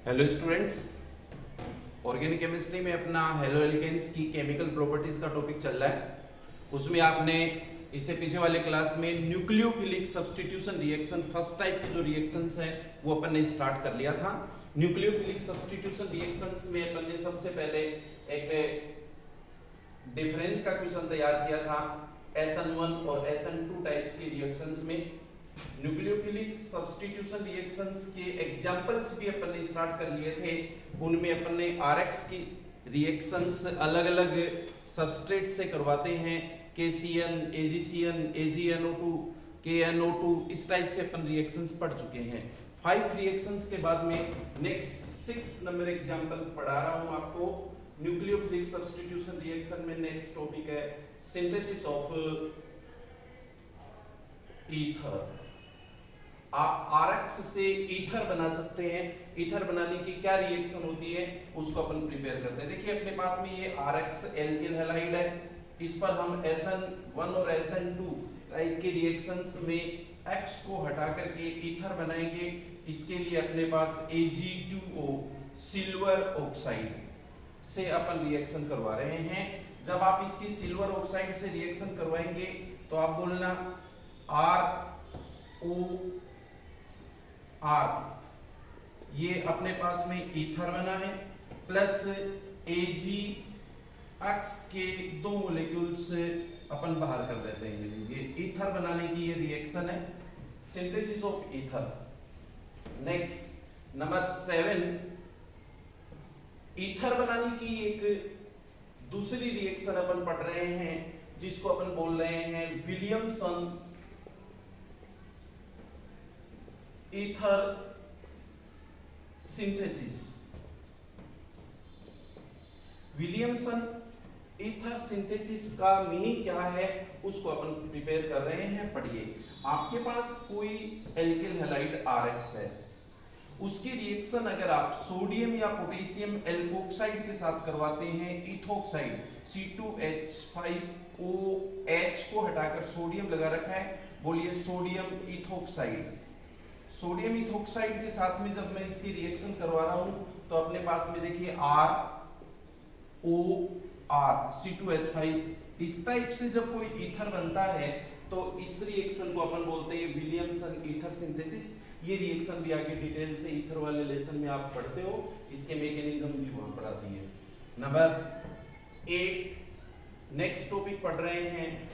Hello students, organic chemistry में अपना halo alkanes की केमिकल प्रॉपर्टीज का टॉपिक चल रहा है। उसमें आपने इससे पीछे वाले क्लास में nucleophilic substitution reaction first type के जो रिएक्शंस हैं वो अपन ने स्टार्ट कर लिया था। न्यूक्लियोफिलिक सब्स्टिट्यूशन रिएक्शंस में अपन ने सबसे पहले एक डिफरेंस का क्वेश्चन तैयार किया था SN1 और SN2 टाइप्स के रिएक्शंस में। न्यूक्लियोफिलिक सब्स्टिट्यूशन रिएक्शंस के एग्जांपल्स भी अपन ने स्टार्ट कर लिए थे। उनमें अपन ने RX की रिएक्शंस अलग अलग सबस्ट्रेट से करवाते हैं, KCN, AgCN, AgNO2, KNO2, इस टाइप से अपन रिएक्शंस पढ़ चुके हैं। 5 रिएक्शंस के बाद में नेक्स्ट 6 नंबर एग्जांपल पढ़ा रहा हूं आपको। न्यूक्लियोफिलिक सब्स्टिट्यूशन रिएक्शन में नेक्स्ट टॉपिक है सिंथेसिस ऑफ ईथर। आप RX से ईथर बना सकते हैं। ईथर बनाने की क्या रिएक्शन होती है उसको अपन प्रिपेयर करते हैं। देखिए अपने पास में ये RX एल्किल हैलाइड है, इस पर हम SN1 और SN2 टाइप के रिएक्शंस में X को हटा करके ईथर बनाएंगे। इसके लिए अपने पास Ag2O सिल्वर ऑक्साइड से अपन रिएक्शन करवा रहे हैं। जब आप इसकी सिल्वर ऑक्साइड से रिएक्शन करवाएंगे तो आप बोलना ROR, ये अपने पास में ईथर बना है, प्लस AgX के 2 मोलिक्यूल्स अपन बाहर कर देते हैं। लीजिए ईथर बनाने की ये रिएक्शन है, synthesis of ether. Next number 7, ether बनाने की एक दूसरी रिएक्शन अपन पढ़ रहे हैं जिसको अपन बोल रहे हैं Williamson ether synthesis. Williamson ether synthesis का मीनिंग क्या है उसको अपन प्रिपेयर कर रहे हैं। पढ़िए, आपके पास कोई एल्किल हैलाइड RX है, उसकी रिएक्शन अगर आप सोडियम या पोटेशियम एल्कोक्साइड के साथ करवाते हैं, इथोक्साइड C2H5OH को हटाकर सोडियम लगा रखा है, बोलिए सोडियम इथोक्साइड। सोडियम इथोक्साइड के साथ में जब मैं इसकी रिएक्शन करवा रहा हूं तो अपने पास में देखिए ROR C2H5, इस टाइप से जब कोई ईथर बनता है तो इस रिएक्शन को अपन बोलते हैं विलियमसन ईथर सिंथेसिस। ये रिएक्शन भी आगे डिटेल से ईथर वाले लेसन में आप पढ़ते हो, इसके मैकेनिज्म भी वहां पढ़ाती है। नंबर 8 नेक्स्ट टॉपिक पढ़ रहे हैं।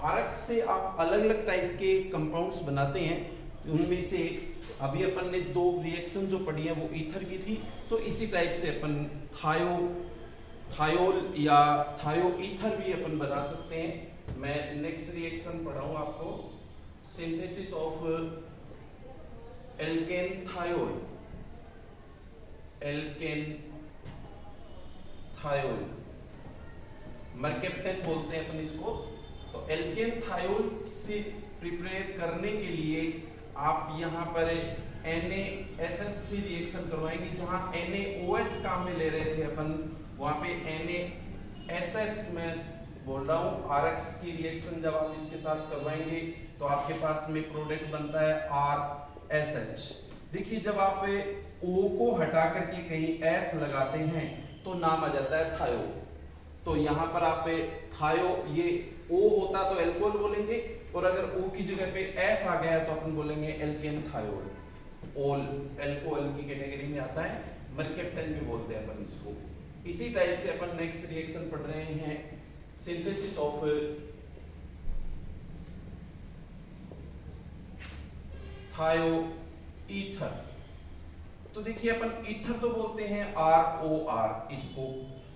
RX से आप अलग अलग टाइप के कंपाउंड्स बनाते हैं, उनमें से अभी अपन ने 2 रिएक्शन जो पढ़ी है वो ईथर की थी, तो इसी टाइप से अपन थायोल या थायो ईथर भी अपन बना सकते हैं। मैं नेक्स्ट रिएक्शन पढ़ाऊं आपको, synthesis of alkane thiol. Alkane thiol mercaptan बोलते हैं अपन इसको। तो एल्केन थायोल से प्रिपेयर करने के लिए आप यहाँ पर NaSH से रिएक्शन करवाएंगे। जहां NaOH काम में ले रहे थे अपन, वहां पे NaSH में बोल रहा हूँ RX की रिएक्शन जब आप इसके साथ करवाएंगे तो आपके पास में प्रोडक्ट बनता है RSH। देखिए जब आप O को हटा करके कहीं S लगाते हैं तो नाम आ जाता है थायो। तो यहाँ पर आप थायो, ये O होता तो एल्कोहल बोलेंगे, और अगर O की जगह पे S आ गया तो अपन बोलेंगे एल्केन थायोल। ओल एल्कोहल की कैटेगरी में आता है, मर्केप्टेन भी बोलते हैं अपन इसको। इसी टाइप से अपन नेक्स्ट रिएक्शन पढ़ रहे हैं, सिंथेसिस ऑफ थायो ईथर। तो देखिए अपन ईथर तो बोलते हैं ROR इसको,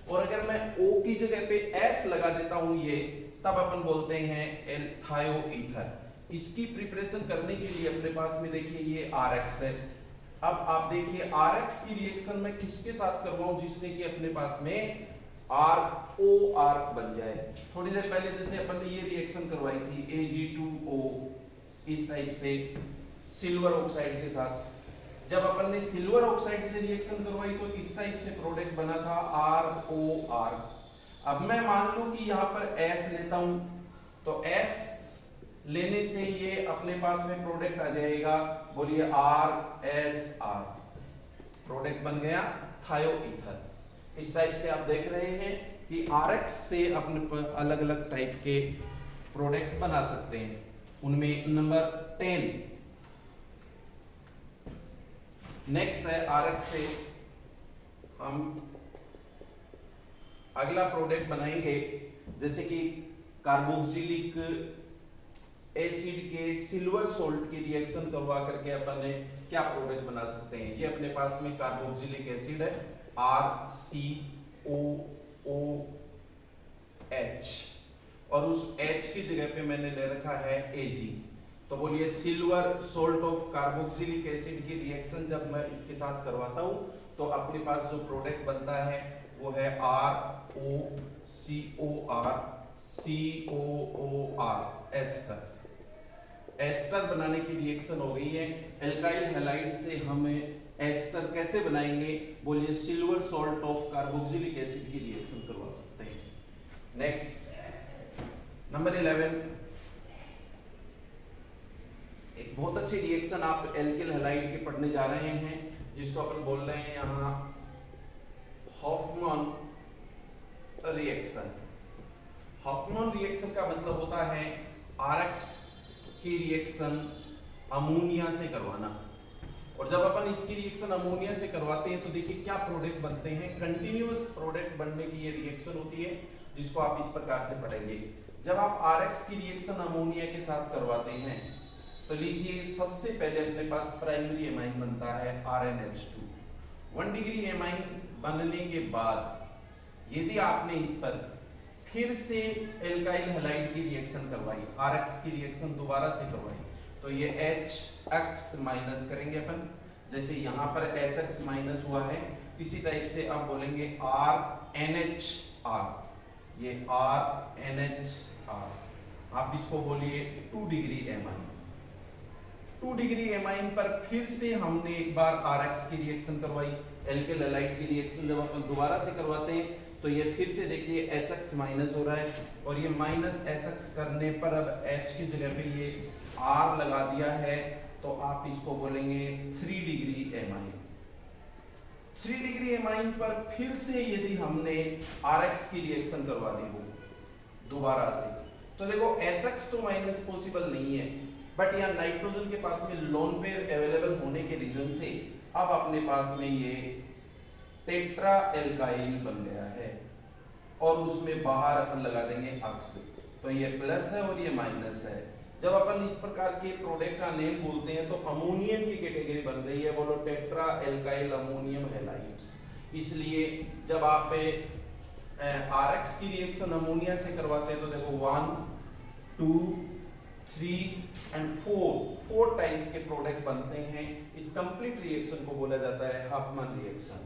और अगर मैं O की जगह पे S लगा देता हूं ये, तब अपन बोलते हैं थायो ईथर। इसकी प्रिपरेशन करने के लिए अपने पास में देखिए ये RX है। अब आप देखिए RX की रिएक्शन में किसके साथ करवाऊं जिससे कि अपने पास में ROR बन जाए। थोड़ी देर पहले जैसे अपन ने ये रिएक्शन करवाई थी Ag2O इस टाइप से सिल्वर ऑक्साइड के साथ, जब अपन ने सिल्वर ऑक्साइड से रिएक्शन करवाई तो इस टाइप से प्रोडक्ट बना था ROR। अब मैं मान लूं कि यहाँ पर S लेता हूं तो S लेने से ये अपने पास में प्रोडक्ट आ जाएगा, बोलिए RSR, प्रोडक्ट बन गया थायो ईथर। इस टाइप से आप देख रहे हैं कि RX से अपने अलग अलग टाइप के प्रोडक्ट बना सकते हैं। उनमें नंबर 10 नेक्स्ट है, RX से हम अगला प्रोडक्ट बनाएंगे, जैसे कि कार्बोक्सिलिक एसिड के सिल्वर सोल्ट की रिएक्शन करवा करके अपन क्या प्रोडक्ट बना सकते हैं। ये अपने पास में कार्बोक्सिलिक एसिड है RCOOH, और उस H की जगह पे मैंने ले रखा है Ag। तो बोलिए silver salt of carboxylic acid की रिएक्शन जब मैं इसके साथ करवाता हूं तो अपने पास जो प्रोडक्ट बनता है वो है ROCOR एस्टर। एस्टर बनाने की रिएक्शन हो गई है। एल्काइल हैलाइड से हम एस्टर कैसे बनाएंगे, बोलिए silver salt of carboxylic acid की रिएक्शन करवा सकते हैं। नेक्स्ट नंबर 11, एक बहुत अच्छी रिएक्शन आप एल्किल हैलाइड के पढ़ने जा रहे हैं, जिसको अपन बोल रहे हैं यहां हॉफमैन रिएक्शन। हॉफमैन रिएक्शन का मतलब होता है RX की रिएक्शन अमोनिया से करवाना। और जब अपन इसकी रिएक्शन अमोनिया से करवाते हैं तो देखिए क्या प्रोडक्ट बनते हैं। कंटिन्यूअस प्रोडक्ट बनने की ये रिएक्शन होती है, जिसको आप इस प्रकार से पढ़ेंगे। जब आप RX की रिएक्शन अमोनिया के साथ करवाते हैं तो लीजिए सबसे पहले अपने पास प्राइमरी एमाइन बनता है RnH2। 1 डिग्री एमाइन बनने के बाद यदि आपने इस पर फिर से एल्काइल हैलाइड की रिएक्शन करवाई, RX की रिएक्शन दोबारा से करवाई, तो ये HX माइनस करेंगे अपन। जैसे यहाँ पर HX माइनस हुआ है, इसी टाइप से आप बोलेंगे RNHR, ये RNHR। आप इसको बोलिए 2 डिग्री एमाइन। 2 डिग्री एमाइन पर फिर से हमने एक बार RX की रिएक्शन करवाई, एल्काइल हैलाइड की रिएक्शन जब अपन दोबारा से करवाते हैं तो ये फिर से देखिए HX माइनस हो रहा है, और ये माइनस HX करने पर अब H की जगह पे ये R लगा दिया है, तो आप इसको बोलेंगे 3 डिग्री एमाइन। 3 डिग्री एमाइन पर फिर से यदि हमने RX की रिएक्शन करवा दी हो दोबारा से, तो देखो HX तो माइनस पॉसिबल नहीं है, बट यहाँ नाइट्रोजन के पास में लोन पेयर अवेलेबल होने के रीजन से अब अपने पास में ये टेट्रा एल्काइल बन गया है, और उसमें बाहर अपन लगा देंगे अक्स, तो ये प्लस है और ये माइनस है। जब अपन इस प्रकार के प्रोडक्ट का नेम बोलते हैं तो अमोनियम की कैटेगरी बन रही है, बोलो टेट्रा एल्काइल अमोनियम हैलाइड्स। इसलिए जब आप RX की रिएक्शन अमोनिया से करवाते हैं तो देखो 1 2 3 एंड 4 टाइप्स के प्रोडक्ट बनते हैं। इस कंप्लीट रिएक्शन को बोला जाता है Hofmann reaction.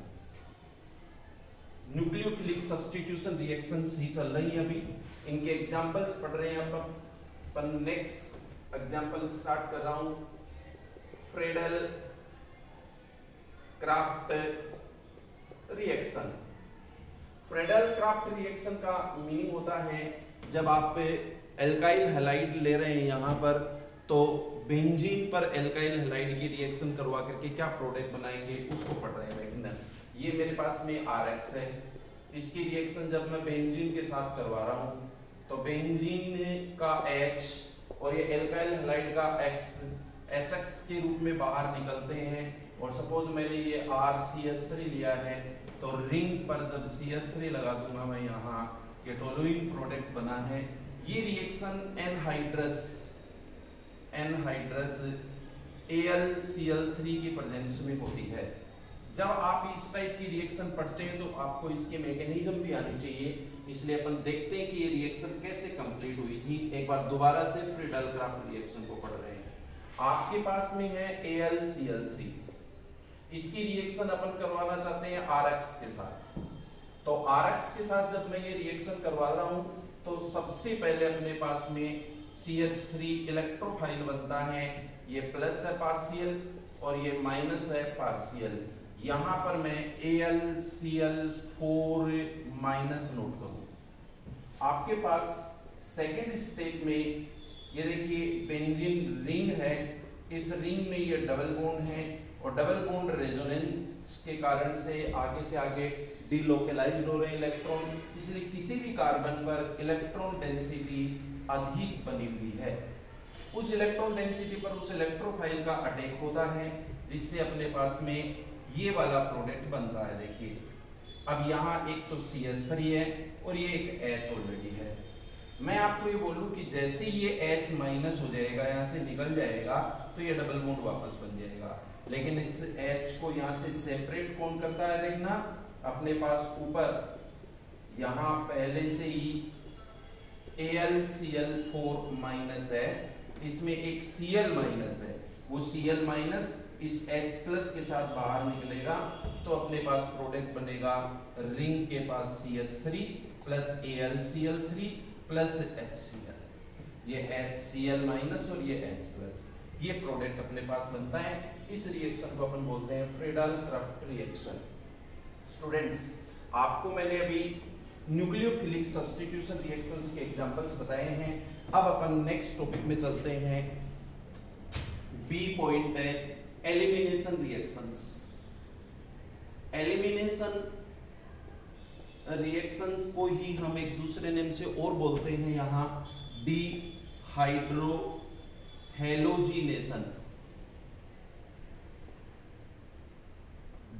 Nucleophilic substitution reactions ही चल रही है अभी, इनके एग्जांपल्स पढ़ रहे हैं अपन। नेक्स्ट एग्जांपल स्टार्ट कर रहा हूं, Friedel craft reaction. Friedel craft reaction का मीनिंग होता है जब आप एल्काइल हैलाइड ले रहे हैं यहाँ पर, तो बेंजीन पर एल्काइल हैलाइड की रिएक्शन करवा करके क्या प्रोडक्ट बनाएंगे उसको पढ़ रहे हैं। ये मेरे पास में RX है, इसकी रिएक्शन जब मैं बेंजीन के साथ करवा रहा हूँ तो बेंजीन का H और ये एल्काइल हैलाइड का X HX के रूप में बाहर निकलते हैं। और सपोज मैंने ये RCH3 लिया है, तो रिंग पर जब CH3 लगा दूंगा मैं यहाँ, ये टोलुइन प्रोडक्ट बना है। ये रिएक्शन एनहाइड्रस AlCl3 की प्रेजेंस में होती है। जब आप इस टाइप की रिएक्शन पढ़ते हैं तो आपको इसके मैकेनिज्म भी आनी चाहिए, इसलिए अपन देखते हैं कि ये रिएक्शन कैसे कंप्लीट हुई थी। एक बार दोबारा से फ्रीडल क्राफ्ट रिएक्शन को पढ़ रहे हैं। आपके पास में है AlCl3, इसकी रिएक्शन अपन करवाना चाहते हैं RX के साथ। तो RX के साथ जब मैं ये रिएक्शन करवा रहा हूं तो सबसे पहले अपने पास में CH3 इलेक्ट्रोफाइल बनता है, ये प्लस है पार्शियल और ये माइनस है पार्शियल। यहाँ पर मैं AlCl4 माइनस नोट करूँ। आपके पास सेकेंड स्टेप में ये देखिए बेंजीन रिंग है, इस रिंग में ये डबल बॉन्ड है और डबल बॉन्ड रेजोनेंस के कारण से आगे डिलोकलाइज्ड हो रहे हैं इलेक्ट्रॉन, इसलिए किसी भी कार्बन पर इलेक्ट्रॉन डेंसिटी अधिक बनी हुई है। उस इलेक्ट्रॉन डेंसिटी पर उस इलेक्ट्रोफाइल का अटैक होता है, जिससे अपने पास में ये वाला प्रोडक्ट बनता है। देखिए अब यहाँ एक तो CH3 है और ये एक H ऑलरेडी है। मैं आपको ये बोलूं कि जैसे ये H माइनस हो जाएगा, यहाँ से निकल जाएगा, तो ये डबल बॉन्ड वापस बन जाएगा। लेकिन इस H को यहाँ से सेपरेट कौन करता है, देखना अपने पास ऊपर यहाँ पहले से ही AlCl4 माइनस है, इसमें एक Cl माइनस है, वो Cl माइनस इस H प्लस के साथ बाहर निकलेगा, तो अपने पास प्रोडक्ट बनेगा रिंग के पास CH3 plus AlCl3 plus HCl, ये HCl माइनस और ये H प्लस, ये प्रोडक्ट अपने पास बनता है। इस रिएक्शन को अपन बोलते हैं फ्रीडाल-क्राफ्ट रिएक्शन। स्टूडेंट्स, आपको मैंने अभी न्यूक्लियोफिलिक सब्स्टिट्यूशन रिएक्शंस के एग्जांपल्स बताए हैं। अब अपन नेक्स्ट टॉपिक में चलते हैं। बी पॉइंट है एलिमिनेशन रिएक्शंस। एलिमिनेशन रिएक्शंस को ही हम एक दूसरे नेम से और बोलते हैं यहाँ डिहाइड्रो हैलोजिनेशन।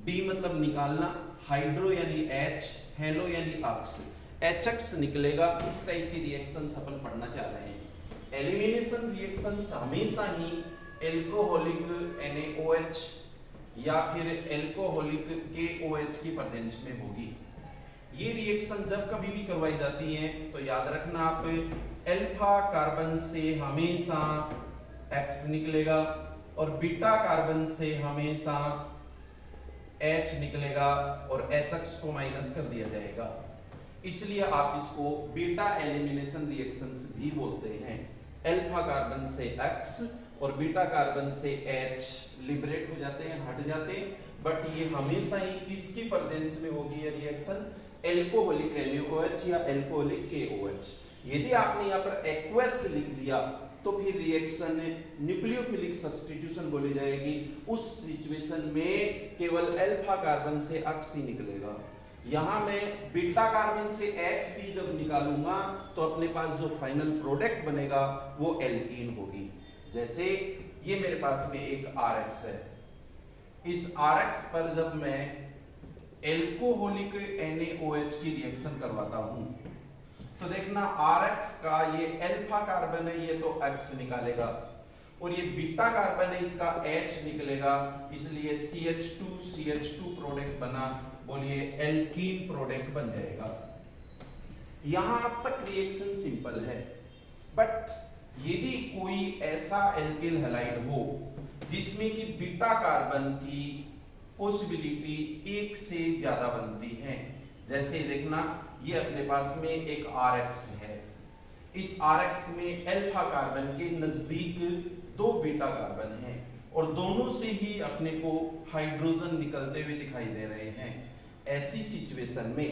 डी मतलब निकालना, हाइड्रो यानी H, हेलो यानी अक्स, HX निकलेगा। इस टाइप की रिएक्शंस अपन पढ़ना चाह रहे हैं। एलिमिनेशन रिएक्शंस हमेशा ही एल्कोहलिक NaOH या फिर एल्कोहलिक KOH की प्रेजेंस में होगी। ये रिएक्शन जब कभी भी करवाई जाती है तो याद रखना आप, अल्फा कार्बन से हमेशा X निकलेगा और बीटा कार्बन से हमेशा H निकलेगा और HX को माइनस कर दिया जाएगा। इसलिए आप इसको बीटा एलिमिनेशन रिएक्शंस भी बोलते हैं। अल्फा कार्बन से X और बीटा कार्बन से H लिबरेट हो जाते हैं, हट जाते हैं, बट ये हमेशा ही किसकी प्रेजेंस में होगी ये रिएक्शन, एल्कोहलिक NaOH या एल्कोहलिक KOH। यदि आपने यहाँ पर एक्वस लिख दिया तो फिर रिएक्शन न्यूक्लियोफिलिक सब्स्टिट्यूशन बोली जाएगी। उस सिचुएशन में केवल अल्फा कार्बन से X ही निकलेगा। यहाँ मैं बीटा कार्बन से H भी जब निकालूंगा तो अपने पास जो फाइनल प्रोडक्ट बनेगा वो एल्कीन होगी। जैसे ये मेरे पास में एक RX है, इस RX पर जब मैं एल्कोहलिक NaOH की रिएक्शन करवाता हूं तो देखना RX का ये अल्फा कार्बन है, ये तो X निकालेगा और ये बीटा कार्बन है, इसका H निकलेगा, इसलिए CH2 प्रोडक्ट बना, बोलिए एल्कीन प्रोडक्ट बन जाएगा। यहां तक रिएक्शन सिंपल है, बट यदि कोई ऐसा एल्किल हैलाइड हो जिसमें कि बीटा कार्बन की पॉसिबिलिटी एक से ज्यादा बनती है, जैसे देखना ये अपने पास में एक RX है, इस RX में अल्फा कार्बन के नजदीक दो बीटा कार्बन हैं और दोनों से ही अपने को हाइड्रोजन निकलते हुए दिखाई दे रहे हैं। ऐसी सिचुएशन में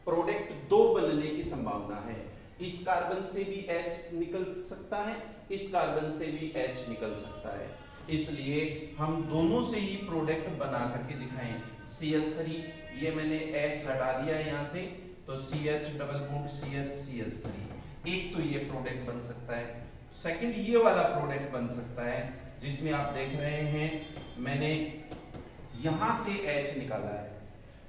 प्रोडक्ट दो बनने की संभावना है। इस कार्बन से भी H निकल सकता है, इस कार्बन से भी H निकल सकता है, इसलिए हम दोनों से ही प्रोडक्ट बना करके दिखाएं। CH3, ये मैंने H हटा दिया है यहाँ से, तो CH डबल बॉन्ड CH3, एक तो ये प्रोडक्ट बन सकता है। सेकंड ये वाला प्रोडक्ट बन सकता है जिसमें आप देख रहे हैं मैंने यहां से H निकाला है।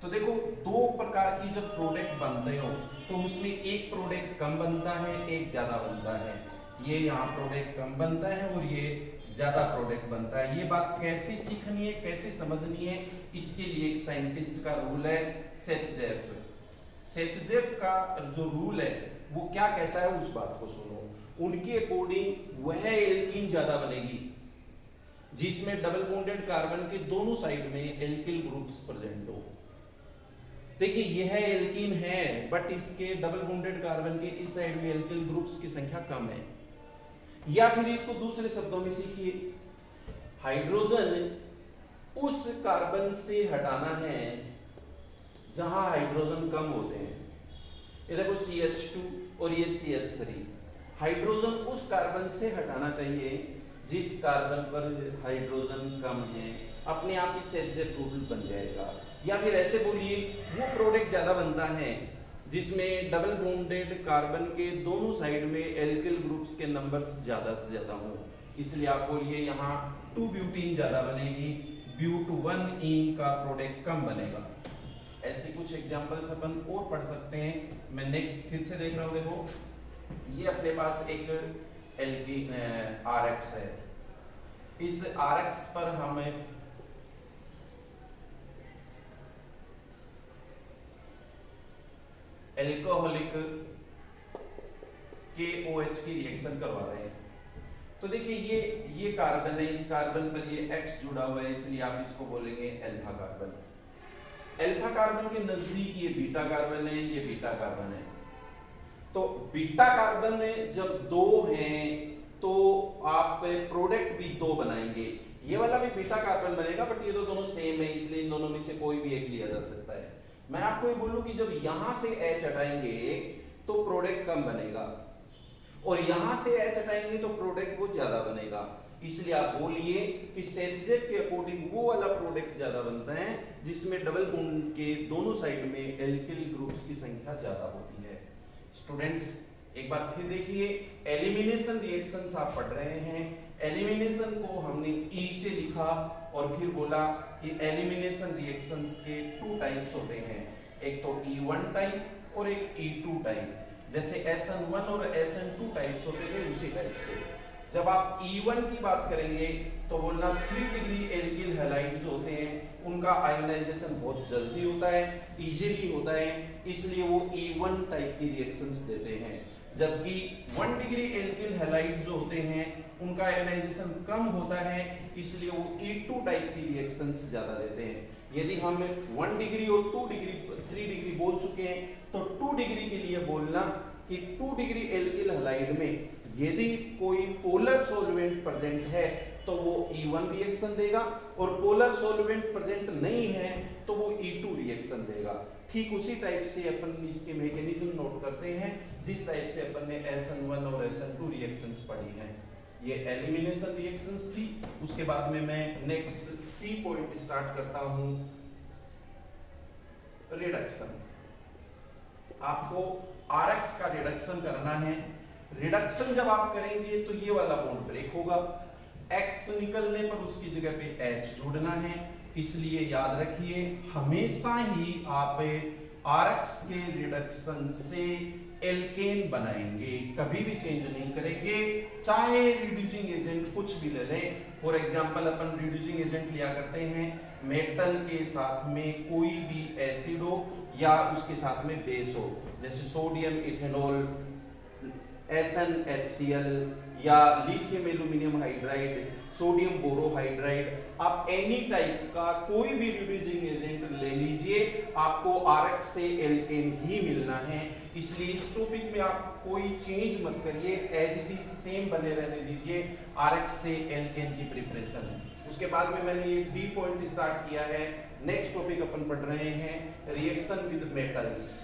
तो देखो दो प्रकार की जब प्रोडक्ट बनते हो तो उसमें एक प्रोडक्ट कम बनता है, एक ज्यादा बनता है। ये यहाँ प्रोडक्ट कम बनता है और ये ज्यादा प्रोडक्ट बनता है। ये बात कैसे सीखनी है, कैसे समझनी है, इसके लिए एक साइंटिस्ट का रूल है, सेटजेफ। सेटजेफ का जो रूल है वो क्या कहता है उस बात को सुनो। उनके अकॉर्डिंग वह एल्कीन ज्यादा बनेगी जिसमें डबल बॉन्डेड कार्बन के दोनों साइड में एल्किल ग्रुप्स प्रेजेंट हो। देखिए यह एल्कीन है बट इसके डबल बॉन्डेड कार्बन के इस साइड में एल्किल ग्रुप्स की संख्या कम है। या फिर इसको दूसरे शब्दों में सीखिए, हाइड्रोजन उस कार्बन से हटाना है जहां हाइड्रोजन कम होते हैं। ये देखो CH2 और ये CH3, हाइड्रोजन उस कार्बन से हटाना चाहिए जिस कार्बन पर हाइड्रोजन कम है, अपने आप ही सेल्फ रूल बन जाएगा। या फिर ऐसे बोलिए वो प्रोडक्ट ज्यादा बनता है जिसमें डबल बॉन्डेड कार्बन के दोनों साइड में एल्किल ग्रुप्स के नंबर्स ज्यादा से ज्यादा हो, इसलिए आप बोलिए यहाँ 2 ब्यूटीन ज्यादा बनेगी, ब्यूट 1 इन का प्रोडक्ट कम बनेगा। ऐसे कुछ एग्जांपल्स अपन और पढ़ सकते हैं। मैं नेक्स्ट फिर से देख रहा हूँ, देखो ये अपने पास एक एल्कीन RX है, इस RX पर हम एल्कोहलिक KOH की रिएक्शन करवा रहे हैं। तो देखिए ये कार्बन है, इस कार्बन पर ये X जुड़ा हुआ है, इसलिए आप इसको बोलेंगे अल्फा कार्बन। अल्फा कार्बन के नजदीक ये बीटा कार्बन है, ये बीटा कार्बन है। तो बीटा कार्बन में जब दो हैं तो आप प्रोडक्ट भी दो बनाएंगे। ये वाला भी बीटा कार्बन बनेगा, बट ये तो दोनों सेम है, इसलिए इन दोनों में से कोई भी एक लिया जा सकता है। मैं आपको ये बोलूं कि जब यहां से H हटाएंगे तो प्रोडक्ट कम बनेगा, और यहां से H हटाएंगे तो प्रोडक्ट वो ज्यादा बनेगा। इसलिए आप बोलिए कि सेल्जेब के अकॉर्डिंग वो वाला प्रोडक्ट ज्यादा बनता है जिसमें डबल बॉन्ड के दोनों साइड में एल्किल ग्रुप्स की संख्या ज्यादा होती है। स्टूडेंट्स एक बार फिर देखिए, एलिमिनेशन रिएक्शंस आप पढ़ रहे हैं। एलिमिनेशन को हमने E से लिखा और फिर बोला कि एलिमिनेशन रिएक्शंस के 2 टाइप्स होते हैं, एक तो E1 टाइप और एक E2 टाइप। जैसे SN1 और SN2 टाइप्स होते थे उसी टाइप से। जब आप E1 की बात करेंगे तो बोलना 3 डिग्री एल्किल हैलाइड्स होते हैं, उनका आयोनाइजेशन बहुत जल्दी होता है, इजीली होता है, इसलिए वो E1 टाइप की रिएक्शंस देते हैं। जबकि 1 डिग्री एल्किल हैलाइड्स जो होते हैं उनका आयोनाइजेशन कम होता है, इसलिए वो E2 टाइप की रिएक्शंस ज्यादा देते हैं। यदि हम 1 डिग्री और 2 डिग्री 3 डिग्री बोल चुके हैं तो 2 डिग्री के लिए बोलना कि 2 डिग्री एल्किल हैलाइड में यदि कोई पोलर सॉल्वेंट प्रेजेंट है तो वो E1 रिएक्शन देगा, और पोलर सॉल्वेंट प्रेजेंट नहीं है तो वो E2 रिएक्शन देगा। ठीक उसी टाइप से अपन इसके मैकेनिज्म नोट करते हैं जिस टाइप से अपन ने SN1 और SN2 रिएक्शंस पढ़ी हैं। ये एलिमिनेशन रिएक्शंस थी। उसके बाद में मैं नेक्स्ट C पॉइंट स्टार्ट करता हूं, रिडक्शन। आपको RX का रिडक्शन करना है। रिडक्शन जब आप करेंगे तो ये वाला बॉन्ड ब्रेक होगा, X निकलने पर उसकी जगह पे H जोड़ना है, इसलिए याद रखिए हमेशा ही आप RX के रिडक्शन से एल्केन बनाएंगे, कभी भी चेंज नहीं करेंगे, चाहे रिड्यूसिंग एजेंट कुछ भी ले लें। For example upon reducing agent लिया करते हैं मेटल के साथ में कोई भी एसिड हो या उसके साथ में बेस हो, जैसे सोडियम इथेनॉल, SnHCl या lithium aluminium hydride, sodium borohydride. आप एनी टाइप का कोई भी रिड्यूसिंग एजेंट ले लीजिए, आपको RX से एल्केन ही मिलना है। इसलिए इस टॉपिक में आप कोई चेंज मत करिए, एज इट इज सेम बने रहने दीजिए, RX से एल्केन की प्रिपरेशन। उसके बाद में मैंने ये D पॉइंट स्टार्ट किया है। नेक्स्ट टॉपिक अपन पढ़ रहे हैं reaction with metals.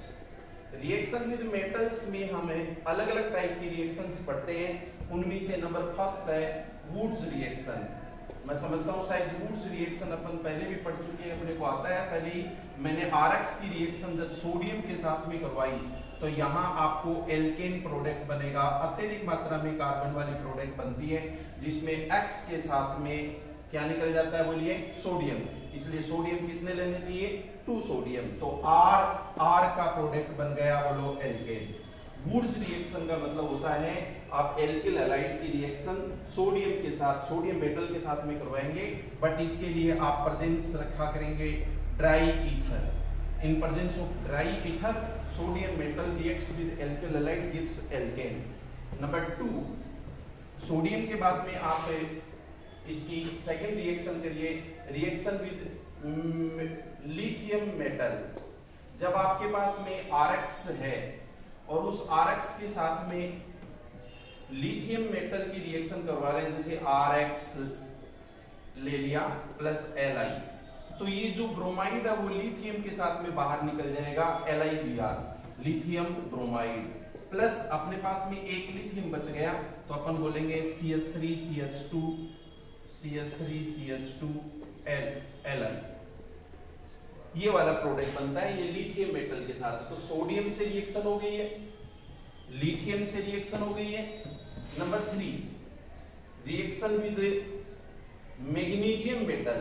Reaction with metals में हमें अलग अलग टाइप की रिएक्शंस पढ़ते हैं, उनमें से नंबर फर्स्ट है वुड्स रिएक्शन। मैं समझता हूँ शायद वुड्स रिएक्शन अपन पहले भी पढ़ चुके हैं, अपने को आता है। पहले ही मैंने RX की रिएक्शन जब सोडियम के साथ में करवाई तो यहाँ आपको एल्केन प्रोडक्ट बनेगा, अत्यधिक मात्रा में कार्बन वाली प्रोडक्ट बनती है जिसमें X के साथ में क्या निकल जाता है, बोलिए सोडियम। इसलिए सोडियम कितने लेने चाहिए, 2 सोडियम, तो R का प्रोडक्ट बन गया बोलो एल्केन। वुड्स रिएक्शन का मतलब होता है आप एल्किल हैलाइड की रिएक्शन सोडियम के साथ, सोडियम मेटल के साथ में करवाएंगे, बट इसके लिए आप प्रेजेंस रखा करेंगे dry ether. In presence of dry ether sodium metal reacts with alkyl halide gives alkane. Number 2, sodium के बाद में आप इसकी सेकंड रिएक्शन करिए, रिएक्शन विद लिथियम मेटल। जब आपके पास में RX है और उस RX के साथ में लिथियम मेटल की रिएक्शन करवा रहे हैं, जैसे RX ले लिया प्लस Li, तो ये जो ब्रोमाइड है वो लिथियम के साथ में बाहर निकल जाएगा, LiBr, लिथियम ब्रोमाइड प्लस अपने पास में एक लिथियम बच गया तो अपन बोलेंगे CH3CH2 CH3CH2 Li। ये वाला प्रोडक्ट बनता है, ये लिथियम मेटल के साथ। तो सोडियम से रिएक्शन हो गई है, लिथियम से रिएक्शन हो गई है। Number 3, reaction with magnesium metal.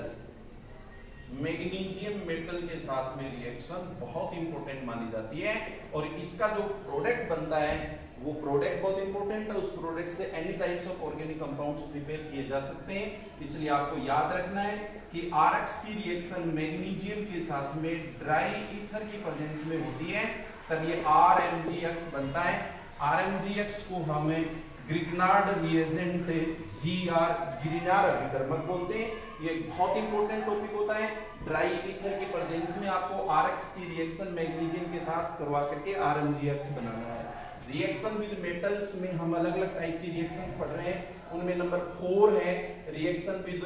Magnesium metal के साथ में रिएक्शन बहुत इंपॉर्टेंट मानी जाती है, और इसका जो प्रोडक्ट बनता है वो प्रोडक्ट बहुत इंपॉर्टेंट है। उस प्रोडक्ट से any types of organic compounds prepare किए जा सकते हैं। इसलिए आपको याद रखना है कि RX की रिएक्शन मैग्नीशियम के साथ में ड्राई ईथर की प्रेजेंस में होती है, तब ये RMgX बनता है। RMgX को हमें ग्रिग्नार्ड रिएजेंट ग्रिग्नार्ड अभिकर्मक बोलते हैं। ये बहुत इंपॉर्टेंट टॉपिक होता है। ड्राई ईथर की प्रेजेंस में आपको RX की रिएक्शन मैग्नीशियम के साथ करवा करके RMgX बनाना है। रिएक्शन विद मेटल्स में हम अलग अलग टाइप की रिएक्शंस पढ़ रहे हैं। उनमें नंबर 4 है reaction with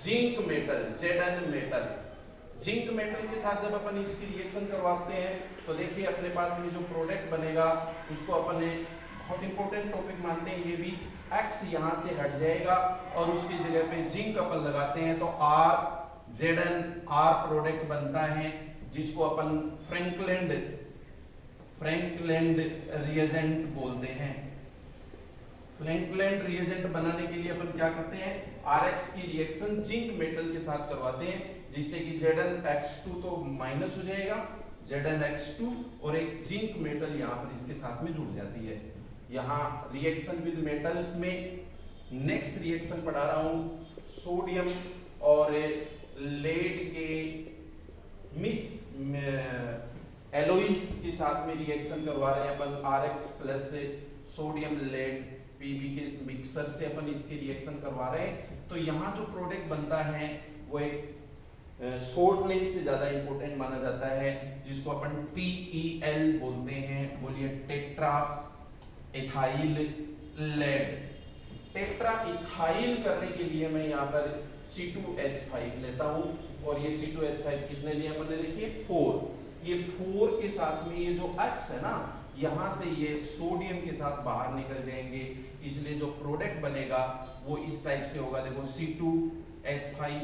zinc metal, Zn metal. Zinc metal के साथ जब अपन इसकी रिएक्शन करवाते हैं तो देखिए अपने पास में जो प्रोडक्ट बनेगा उसको अपन बहुत इंपॉर्टेंट टॉपिक मानते हैं। ये भी X यहाँ से हट जाएगा और उसकी जगह पे जिंक अपन लगाते हैं तो Zn प्रोडक्ट बनता है, जिसको अपन फ्रैंकलैंड रिएजेंट बोलते हैं। फ्रैंकलैंड रिएजेंट बनाने के लिए अपन क्या करते हैं, RX की रिएक्शन जिंक मेटल के साथ करवाते हैं, जिससे कि ZnX2 तो माइनस हो जाएगा, ZnX2 और एक जिंक मेटल यहाँ पर इसके साथ में जुड़ जाती है। यहाँ रिएक्शन विद मेटल्स में नेक्स्ट रिएक्शन पढ़ा रहा हूँ सोडियम और लेड के मिस एलोइस के साथ में रिएक्शन करवा रहे हैं अपन। RX plus sodium lead Pb के मिक्सर से अपन इसकी रिएक्शन करवा रहे हैं। तो यहाँ जो प्रोडक्ट बनता है वो एक शॉर्ट नेम से ज्यादा इंपॉर्टेंट माना जाता है, जिसको अपन TEL बोलते हैं। बोलिए tetra ethyl lead. Tetra ethyl करने के लिए मैं यहाँ पर C2H5 लेता हूँ, और ये C2H5 कितने लिए अपने देखिए 4। ये 4 के साथ में ये जो X है ना, यहाँ से ये सोडियम के साथ बाहर निकल जाएंगे, इसलिए जो प्रोडक्ट बनेगा वो इस टाइप से होगा। देखो C2H5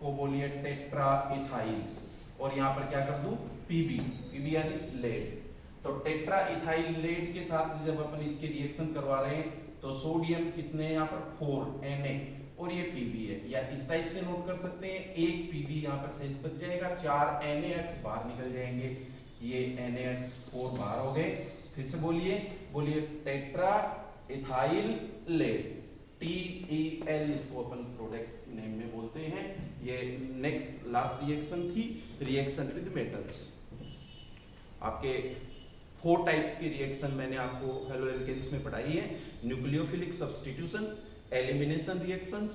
को बोलिए टेट्रा इथाइल, और यहाँ पर क्या कर दूं Pb यानी लेड। तो टेट्रा इथाइल लेड के साथ जब अपन इसकी रिएक्शन करवा रहे हैं तो सोडियम कितने यहाँ पर 4 Na और ये Pb है, या इस टाइप से नोट कर सकते हैं, एक Pb यहाँ पर शेष बच जाएगा, 4 NaX बाहर निकल जाएंगे, ये NaX4 बाहर हो गए। फिर से बोलिए टेट्रा इथाइल लेड, TEL इसको अपन प्रोडक्ट नेम में बोलते हैं। ये नेक्स्ट लास्ट रिएक्शन थी रिएक्शन विद मेटल्स। आपके 4 टाइप्स की रिएक्शन मैंने आपको हेलोएल्केन्स में पढ़ाई है। Nucleophilic substitution, elimination reactions,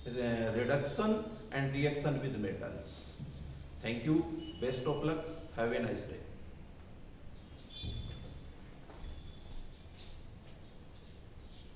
reduction and reaction with metals. Thank you, best of luck, have a nice day.